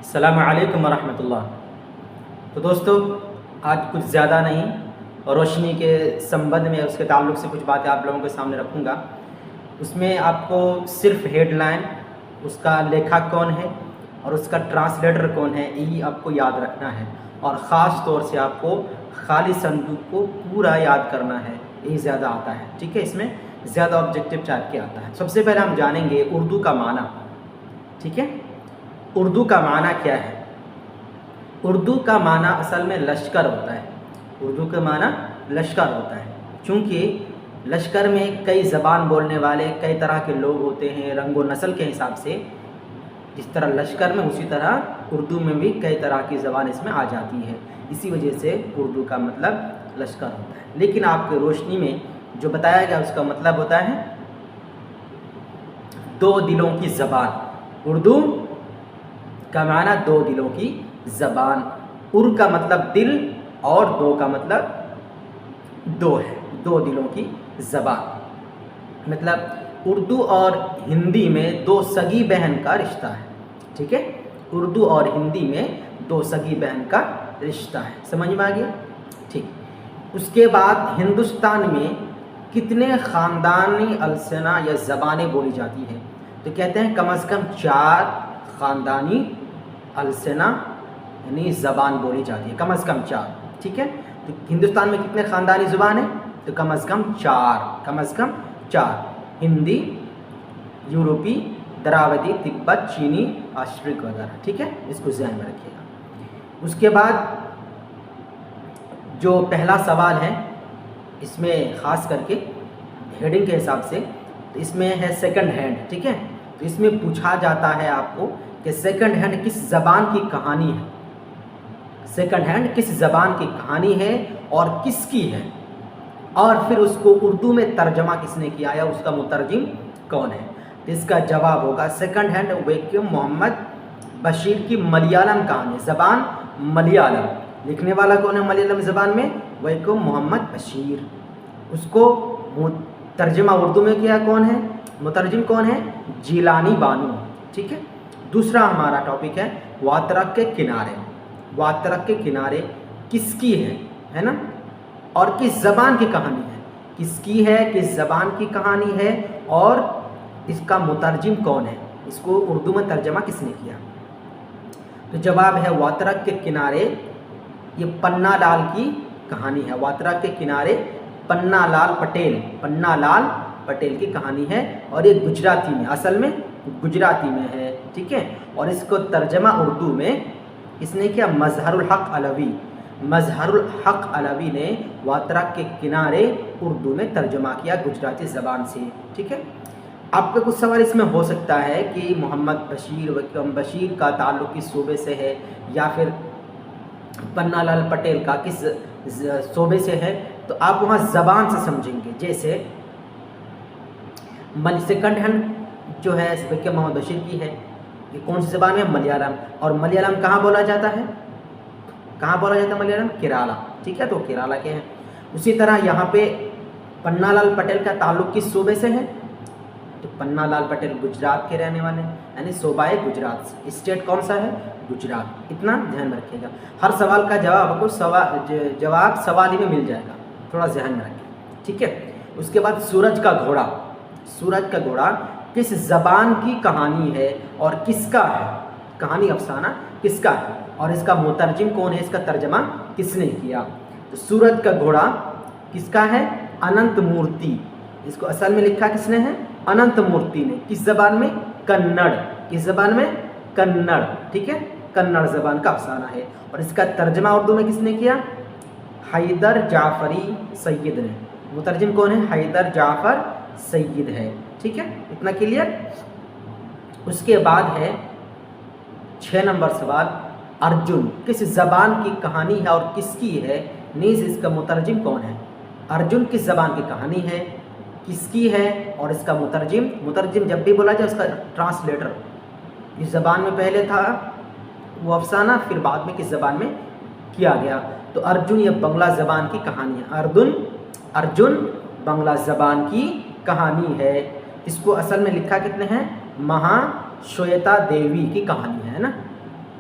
السلام علیکم ورحمۃ اللہ۔ تو دوستو، آج کچھ زیادہ نہیں، روشنی کے سمبندھ میں اس کے تعلق سے کچھ باتیں آپ لوگوں کے سامنے رکھوں گا۔ اس میں آپ کو صرف ہیڈ لائن، اس کا لیکھک کون ہے اور اس کا ٹرانسلیٹر کون ہے، یہی آپ کو یاد رکھنا ہے، اور خاص طور سے آپ کو خالی صندوق کو پورا یاد کرنا ہے، یہی زیادہ آتا ہے، ٹھیک ہے؟ اس میں زیادہ آبجیکٹیو ٹائپ کے آتا ہے۔ سب سے پہلے ہم جانیں گے اردو کا معنی، ٹھیک ہے؟ اردو کا معنی کیا ہے؟ اردو کا معنی اصل میں لشکر ہوتا ہے۔ اردو کا معنی لشکر ہوتا ہے، چونکہ لشکر میں کئی زبان بولنے والے کئی طرح کے لوگ ہوتے ہیں، رنگ و نسل کے حساب سے۔ جس طرح لشکر میں، اسی طرح اردو میں بھی کئی طرح کی زبان اس میں آ جاتی ہے، اسی وجہ سے اردو کا مطلب لشکر ہوتا ہے۔ لیکن آپ کے روشنی میں جو بتایا گیا اس کا مطلب ہوتا ہے دو دلوں کی زبان۔ اردو کا معنی دو دلوں کی زبان۔ ار کا مطلب دل اور دو کا مطلب دو ہے، دو دلوں کی زبان۔ مطلب اردو اور ہندی میں دو سگی بہن کا رشتہ ہے، ٹھیک ہے؟ اردو اور ہندی میں دو سگی بہن کا رشتہ ہے، سمجھ میں آ گیا؟ ٹھیک۔ اس کے بعد ہندوستان میں کتنے خاندانی السنہ یا زبانیں بولی جاتی ہیں؟ تو کہتے ہیں کم از کم 4 خاندانی السنہ یعنی زبان بولی جاتی ہے، کم از کم 4، ٹھیک ہے؟ تو ہندوستان میں کتنے خاندانی زبان ہیں؟ تو کم از کم 4، کم از کم 4۔ ہندی، یورپی، دراوڑی، تبت، چینی، آسٹرک وغیرہ، ٹھیک ہے؟ اس کو ذہن میں رکھیے گا۔ اس کے بعد جو پہلا سوال ہے، اس میں خاص کر کے ہیڈنگ کے حساب سے، تو اس میں ہے سیکنڈ ہینڈ، ٹھیک ہے؟ تو اس میں پوچھا جاتا ہے آپ کو کہ سیکنڈ ہینڈ کس زبان کی کہانی ہے؟ سیکنڈ ہینڈ کس زبان کی کہانی ہے اور کس کی ہے؟ اور پھر اس کو اردو میں ترجمہ کس نے کیا یا اس کا مترجم کون ہے؟ تو اس کا جواب ہوگا سیکنڈ ہینڈ ویکم محمد بشیر کی ملیالم کہانی، زبان ملیالم۔ لکھنے والا کون ہے ملیالم زبان میں؟ ویکم محمد بشیر۔ اس کو ترجمہ اردو میں کیا کون ہے؟ مترجم کون ہے؟ جیلانی بانو، ٹھیک ہے؟ دوسرا ہمارا ٹاپک ہے واترک کے کنارے۔ واترک کے کنارے کس کی ہے نا؟ اور کس زبان کی کہانی ہے؟ کس کی ہے، کس زبان کی کہانی ہے، اور اس کا مترجم کون ہے؟ اس کو اردو میں ترجمہ کس نے کیا؟ تو جواب ہے واترک کے کنارے، یہ پننا لال کی کہانی ہے۔ واترک کے کنارے پننا لال پٹیل کی کہانی ہے، اور یہ گجراتی میں، اصل میں گجراتی میں ہے، ٹھیک ہے؟ اور اس کو ترجمہ اردو میں اس نے کیا؟ مظہر الحق علوی۔ مظہر الحق علوی نے واترک کے کنارے اردو میں ترجمہ کیا گجراتی زبان سے، ٹھیک ہے؟ آپ کا کچھ سوال اس میں ہو سکتا ہے کہ محمد بشیر، ویکم بشیر کا تعلق کس صوبے سے ہے، یا پھر پننا لال پٹیل کا کس صوبے سے ہے؟ تو آپ وہاں زبان سے سمجھیں گے۔ جیسے سیکنڈ ہینڈ جو ہے ویکم محمد بشیر کی ہے، یہ کون سی زبان میں؟ ملیالم۔ اور ملیالم کہاں بولا جاتا ہے؟ کہاں بولا جاتا ہے ملیالم؟ کیرالا، ٹھیک ہے؟ تو کیرالا کے ہیں۔ اسی طرح یہاں پہ پننا لال پٹیل کا تعلق کس صوبے سے ہے؟ تو پننا لال پٹیل گجرات کے رہنے والے ہیں، یعنی صوبہ گجرات سے۔ اسٹیٹ کون سا ہے؟ گجرات۔ اتنا دھیان میں رکھیے گا، ہر سوال کا جواب آپ کو جواب سوال ہی میں مل جائے گا، تھوڑا ذہن میں رکھیں، ٹھیک ہے؟ اس کے بعد سورج کا گھوڑا۔ سورج کا گھوڑا کس زبان کی کہانی ہے اور کس کا ہے؟ کہانی افسانہ کس کا ہے اور اس کا مترجم کون ہے؟ اس کا ترجمہ کس نے کیا؟ تو سورج کا گھوڑا کس کا ہے؟ اننت مورتی۔ اس کو اصل میں لکھا کس نے ہے؟ اننت مورتی نے۔ کس زبان میں؟ کنڑ۔ کس زبان میں؟ کنڑ، ٹھیک ہے؟ کنڑ زبان کا افسانہ ہے، اور اس کا ترجمہ اردو میں کس نے کیا؟ حیدر جعفری سید نے۔ مترجم کون ہے؟ حیدر جعفر سید ہے، ٹھیک ہے؟ اتنا کلیئر؟ اس کے بعد ہے 6 نمبر سوال، ارجن کس زبان کی کہانی ہے اور کس کی ہے، نیز اس کا مترجم کون ہے؟ ارجن کس زبان کی کہانی ہے، کس کی ہے، اور اس کا مترجم؟ مترجم جب بھی بولا جائے اس کا ٹرانسلیٹر، اس زبان میں پہلے تھا وہ افسانہ، پھر بعد میں کس زبان میں کیا گیا؟ تو ارجن یہ بنگلہ زبان کی کہانی ہے۔ ارجن بنگلہ زبان کی کہانی ہے۔ اس کو اصل میں لکھا کتنے ہیں؟ مہا شویتا دیوی کی کہانی ہے نا،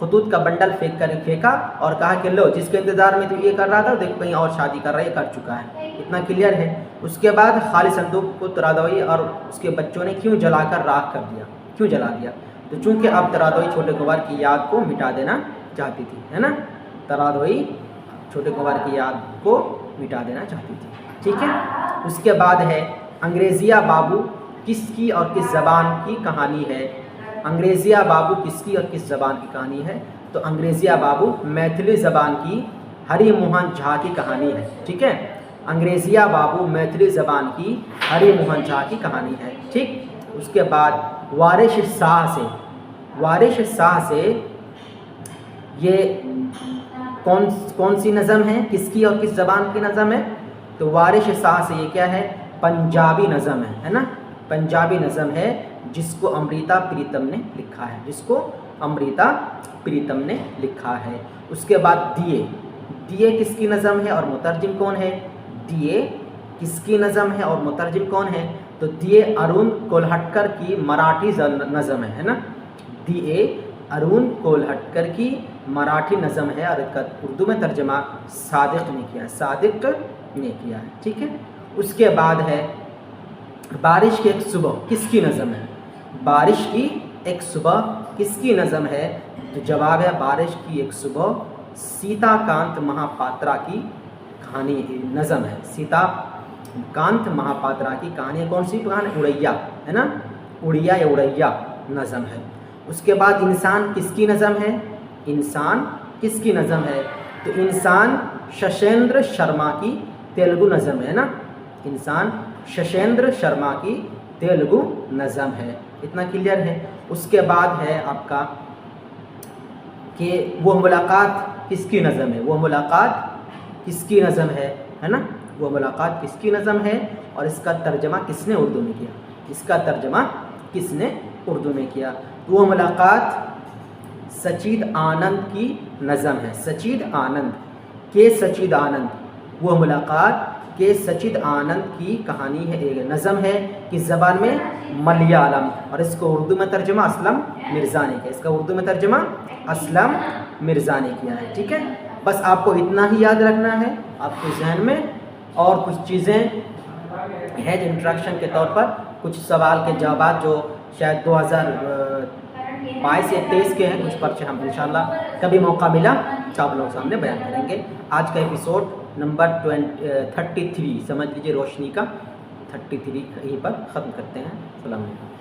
خطوط کا بنڈل پھینکا اور کہا کہ لو جس کے انتظار میں تو یہ کر رہا تھا دیکھو کہیں اور شادی کر رہا ہے، یہ کر چکا ہے۔ اتنا کلیئر ہے۔ اس کے بعد خالی صندوق کو ترادوی اور اس کے بچوں نے کیوں جلا کر راکھ کر دیا، کیوں جلا دیا؟ تو چونکہ اب ترادوی چھوٹے کنوار کی یاد کو مٹا دینا چاہتی تھی، ہے نا، ترادوی چھوٹے کنوار کی یاد کو مٹا دینا چاہتی تھی، ٹھیک ہے۔ اس کے بعد ہے انگریزیہ بابو کس کی اور کس زبان کی کہانی ہے؟ انگریزیہ بابو کس کی اور کس زبان کی کہانی ہے؟ تو انگریزیہ بابو میتھلی زبان کی ہری موہن جھا کی کہانی ہے، ٹھیک ہے۔ انگریزیہ بابو میتھلی زبان کی ہری موہن جھا کی کہانی ہے، ٹھیک۔ اس کے بعد وارش شاہ سے یہ کون سی نظم ہے، کس کی اور کس زبان کی نظم ہے؟ تو وارش شاہ سے یہ کیا ہے؟ پنجابی نظم ہے نا، پنجابی نظم ہے جس کو امریتا پریتم نے لکھا ہے، جس کو امریتا پریتم نے لکھا ہے۔ اس کے بعد دیے کس کی نظم ہے اور مترجم کون ہے؟ دیے کس کی نظم ہے اور مترجم کون ہے؟ تو دیے ارون کولہٹکر کی مراٹھی نظم ہے نا، دیے ارون کولہٹکر کی مراٹھی نظم ہے اور اس کا اردو میں ترجمہ صادق نے کیا ہے، ٹھیک ہے۔ اس کے بعد ہے بارش کی ایک صبح کس کی نظم ہے؟ بارش کی ایک صبح کس کی نظم ہے؟ تو جواب ہے بارش کی ایک صبح سیتا کانت مہاپاترا کی کہانی نظم ہے، سیتا کانت مہاپاترا کی کہانی ہے۔ کون سی کہانی؟ اڑیا ہے نا، اڑیا یا اڑیا نظم ہے۔ اس کے بعد انسان کس کی نظم ہے؟ انسان کس کی نظم ہے؟ تو انسان ششیندر شرما کی تیلگو نظم ہے نا، انسان ششیندر شرما کی تیلگو نظم ہے۔ اتنا کلیئر ہے۔ اس کے بعد ہے آپ کا کہ وہ ملاقات کس کی نظم ہے؟ وہ ملاقات کس کی نظم ہے نا، وہ ملاقات کس کی نظم ہے اور اس کا ترجمہ کس نے اردو میں کیا؟ اس کا ترجمہ کس نے اردو میں کیا؟ وہ ملاقات سچید آنند کی نظم ہے، سچید آنند کے سچید آنند، وہ ملاقات کے سچید آنند کی کہانی ہے، ایک نظم ہے کس زبان میں؟ ملیالم، اور اس کو اردو میں ترجمہ اسلم مرزا نے کیا، اس کا اردو میں ترجمہ اسلم مرزا نے کیا ہے، ٹھیک ہے۔ بس آپ کو اتنا ہی یاد رکھنا ہے آپ کے ذہن میں، اور کچھ چیزیں ہیں جو انٹریکشن کے طور پر کچھ سوال کے جوابات جو شاید 2022 یا 23 کے ہیں، کچھ پرچے ہم انشاءاللہ کبھی موقع ملا تو آپ لوگوں سامنے بیان کریں گے۔ آج کا ایپیسوڈ نمبر 33 سمجھ لیجیے روشنی کا 33 یہیں پر ختم کرتے ہیں۔ السلام علیکم۔